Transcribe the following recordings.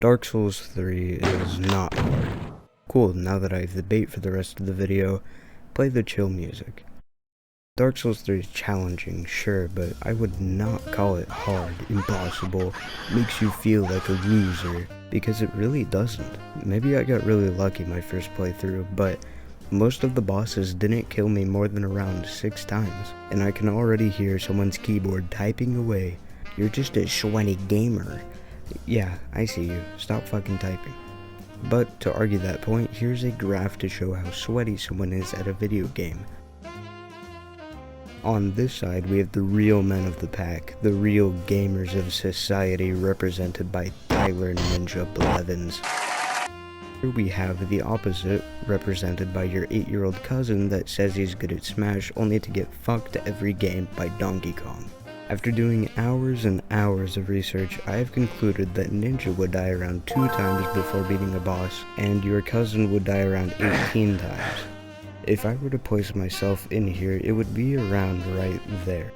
Dark Souls 3 is not hard. Cool, now that I have the bait for the rest of the video, play the chill music. Dark Souls 3 is challenging, sure, but I would not call it hard, impossible, makes you feel like a loser, because it really doesn't. Maybe I got really lucky my first playthrough, but most of the bosses didn't kill me more than around 6 times, and I can already hear someone's keyboard typing away. You're just a sweaty gamer. Yeah, I see you. Stop fucking typing. But to argue that point, here's a graph to show how sweaty someone is at a video game. On this side, we have the real men of the pack, the real gamers of society represented by Tyler Ninja Blevins. Here we have the opposite, represented by your 8-year-old cousin that says he's good at Smash only to get fucked every game by Donkey Kong. After doing hours and hours of research, I have concluded that Ninja would die around 2 times before beating a boss, and your cousin would die around 18 times. If I were to place myself in here, it would be around right there.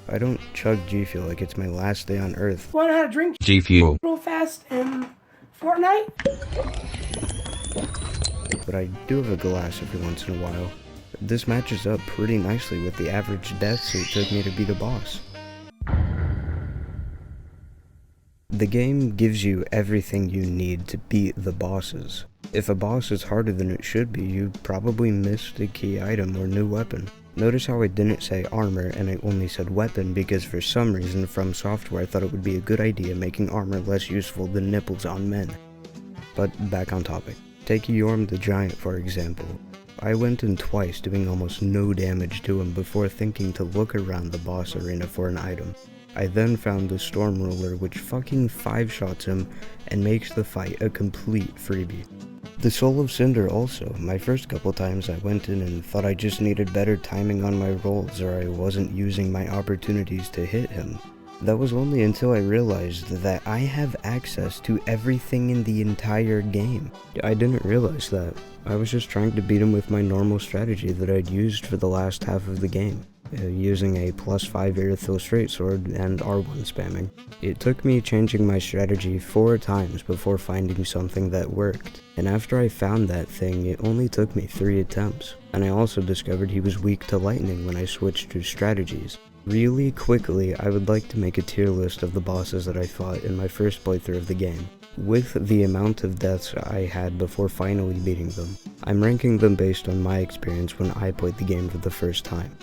I don't chug G Fuel like it's my last day on Earth. Learn how to drink G Fuel real fast in Fortnite? But I do have a glass every once in a while. This matches up pretty nicely with the average deaths it took me to beat a boss. The game gives you everything you need to beat the bosses. If a boss is harder than it should be, you probably missed a key item or new weapon. Notice how I didn't say armor and I only said weapon because for some reason From Software thought it would be a good idea making armor less useful than nipples on men. But back on topic. Take Yorm the Giant for example. I went in twice doing almost no damage to him before thinking to look around the boss arena for an item. I then found the Storm Ruler which fucking 5-shots him and makes the fight a complete freebie. The Soul of Cinder also. My first couple times I went in and thought I just needed better timing on my rolls or I wasn't using my opportunities to hit him. That was only until I realized that I have access to everything in the entire game. I didn't realize that. I was just trying to beat him with my normal strategy that I'd used for the last half of the game, using a +5 Aerithil straight sword and R1 spamming. It took me changing my strategy 4 times before finding something that worked, and after I found that thing it only took me 3 attempts, and I also discovered he was weak to lightning when I switched to strategies. Really quickly, I would like to make a tier list of the bosses that I fought in my first playthrough of the game, with the amount of deaths I had before finally beating them. I'm ranking them based on my experience when I played the game for the first time.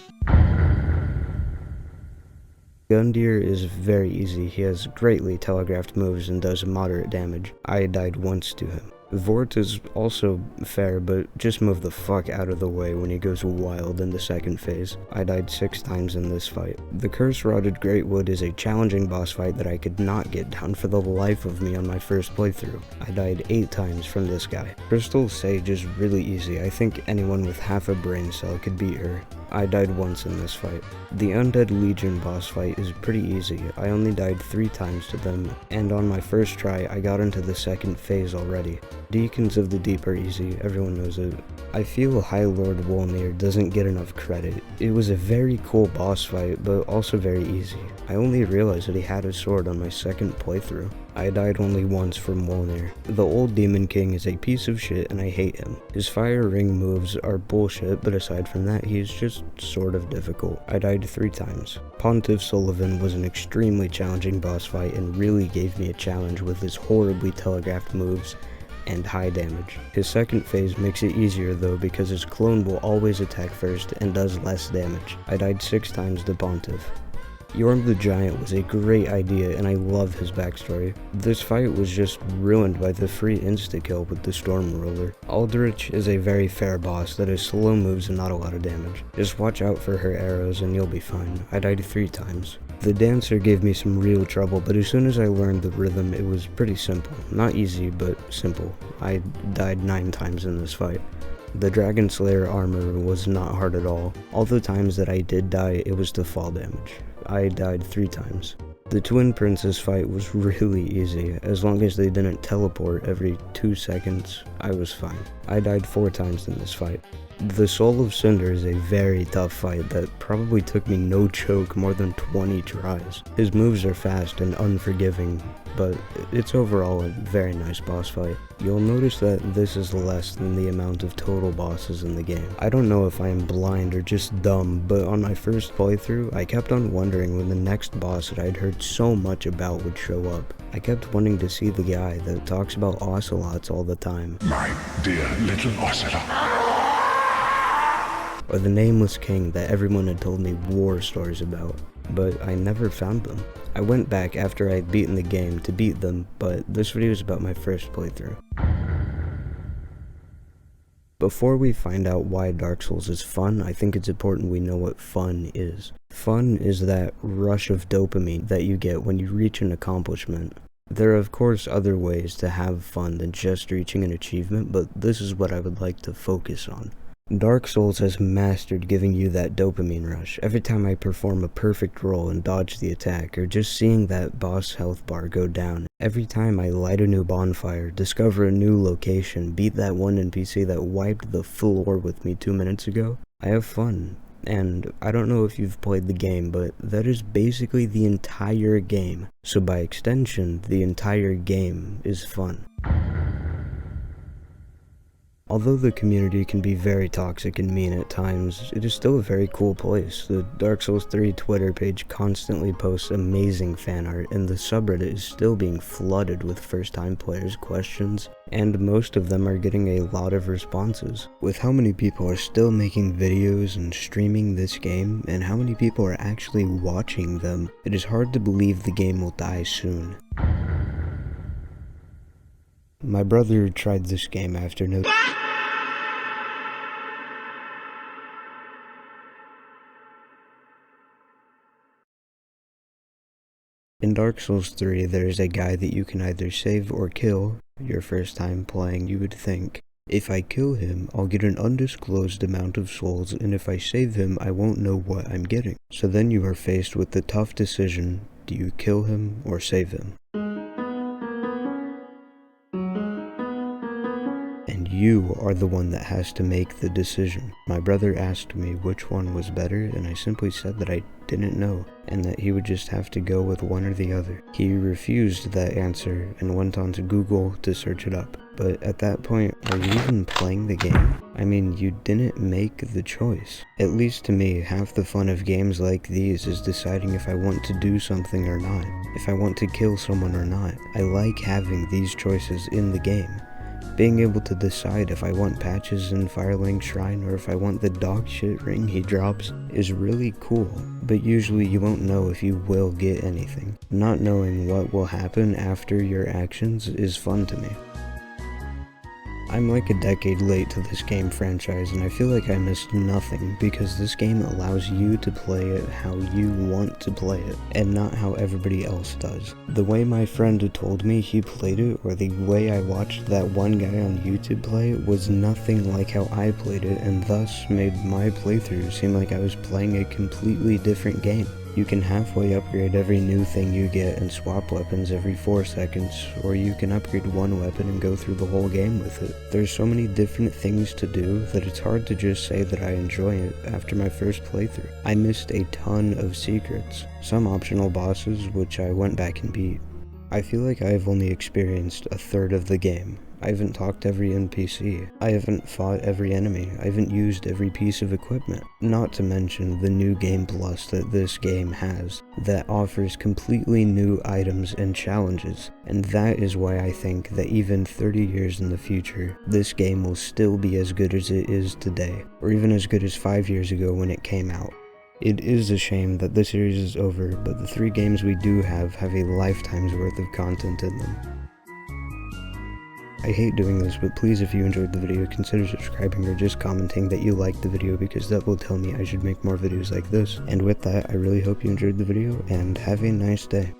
Gundyr is very easy, he has greatly telegraphed moves and does moderate damage. I died once to him. Vort is also fair, but just move the fuck out of the way when he goes wild in the second phase. I died 6 times in this fight. The Curse-Rotted Greatwood is a challenging boss fight that I could not get down for the life of me on my first playthrough. I died 8 times from this guy. Crystal Sage is really easy, I think anyone with half a brain cell could beat her. I died once in this fight. The Undead Legion boss fight is pretty easy, I only died 3 times to them, and on my first try I got into the second phase already. Deacons of the Deep are easy, everyone knows it. I feel High Lord Wolnir doesn't get enough credit. It was a very cool boss fight, but also very easy. I only realized that he had a sword on my second playthrough. I died only once from Wolnir. The Old Demon King is a piece of shit and I hate him. His fire ring moves are bullshit, but aside from that, he's just sort of difficult. I died 3 times. Pontiff Sullivan was an extremely challenging boss fight and really gave me a challenge with his horribly telegraphed moves and high damage. His second phase makes it easier though because his clone will always attack first and does less damage. I died 6 times to Pontiff. Yorm the Giant was a great idea and I love his backstory. This fight was just ruined by the free insta-kill with the Storm Ruler. Aldrich is a very fair boss that has slow moves and not a lot of damage. Just watch out for her arrows and you'll be fine. I died 3 times. The Dancer gave me some real trouble, but as soon as I learned the rhythm it was pretty simple. Not easy, but simple. I died 9 times in this fight. The Dragon Slayer armor was not hard at all. All the times that I did die, it was to fall damage. I died 3 times. The Twin Princess fight was really easy. As long as they didn't teleport every 2 seconds, I was fine. I died 4 times in this fight. The Soul of Cinder is a very tough fight that probably took me no joke more than 20 tries. His moves are fast and unforgiving, but it's overall a very nice boss fight. You'll notice that this is less than the amount of total bosses in the game. I don't know if I am blind or just dumb, but on my first playthrough, I kept on wondering when the next boss that I'd heard so much about would show up. I kept wanting to see the guy that talks about ocelots all the time. My dear little ocelot. Or the nameless king that everyone had told me war stories about, but I never found them. I went back after I had beaten the game to beat them, but this video is about my first playthrough. Before we find out why Dark Souls is fun, I think it's important we know what fun is. Fun is that rush of dopamine that you get when you reach an accomplishment. There are of course other ways to have fun than just reaching an achievement, but this is what I would like to focus on. Dark Souls has mastered giving you that dopamine rush every time I perform a perfect roll and dodge the attack, or just seeing that boss health bar go down. Every time I light a new bonfire, discover a new location, beat that one NPC that wiped the floor with me 2 minutes ago, I have fun. And I don't know if you've played the game, but that is basically the entire game. So by extension, the entire game is fun. Although the community can be very toxic and mean at times, it is still a very cool place. The Dark Souls 3 Twitter page constantly posts amazing fan art, and the subreddit is still being flooded with first-time players' questions, and most of them are getting a lot of responses. With how many people are still making videos and streaming this game, and how many people are actually watching them, it is hard to believe the game will die soon. My brother tried this game after In Dark Souls 3, there is a guy that you can either save or kill. Your first time playing, you would think, if I kill him, I'll get an undisclosed amount of souls, and if I save him, I won't know what I'm getting. So then you are faced with the tough decision, do you kill him or save him? And you are the one that has to make the decision. My brother asked me which one was better, and I simply said that I didn't know, and that he would just have to go with one or the other. He refused that answer and went on to Google to search it up. But at that point, are you even playing the game? I mean, you didn't make the choice. At least to me, half the fun of games like these is deciding if I want to do something or not, if I want to kill someone or not. I like having these choices in the game. Being able to decide if I want patches in Firelink Shrine or if I want the dog shit ring he drops is really cool, but usually you won't know if you will get anything. Not knowing what will happen after your actions is fun to me. I'm like a decade late to this game franchise, and I feel like I missed nothing because this game allows you to play it how you want to play it, and not how everybody else does. The way my friend had told me he played it, or the way I watched that one guy on YouTube play it, was nothing like how I played it, and thus made my playthrough seem like I was playing a completely different game. You can halfway upgrade every new thing you get and swap weapons every 4 seconds, or you can upgrade one weapon and go through the whole game with it. There's so many different things to do that it's hard to just say that I enjoy it after my first playthrough. I missed a ton of secrets, some optional bosses which I went back and beat. I feel like I have only experienced a third of the game. I haven't talked to every NPC, I haven't fought every enemy, I haven't used every piece of equipment. Not to mention the new game plus that this game has, that offers completely new items and challenges, and that is why I think that even 30 years in the future, this game will still be as good as it is today, or even as good as 5 years ago when it came out. It is a shame that this series is over, but the 3 games we do have a lifetime's worth of content in them. I hate doing this, but please, if you enjoyed the video, consider subscribing or just commenting that you liked the video, because that will tell me I should make more videos like this. And with that, I really hope you enjoyed the video, and have a nice day.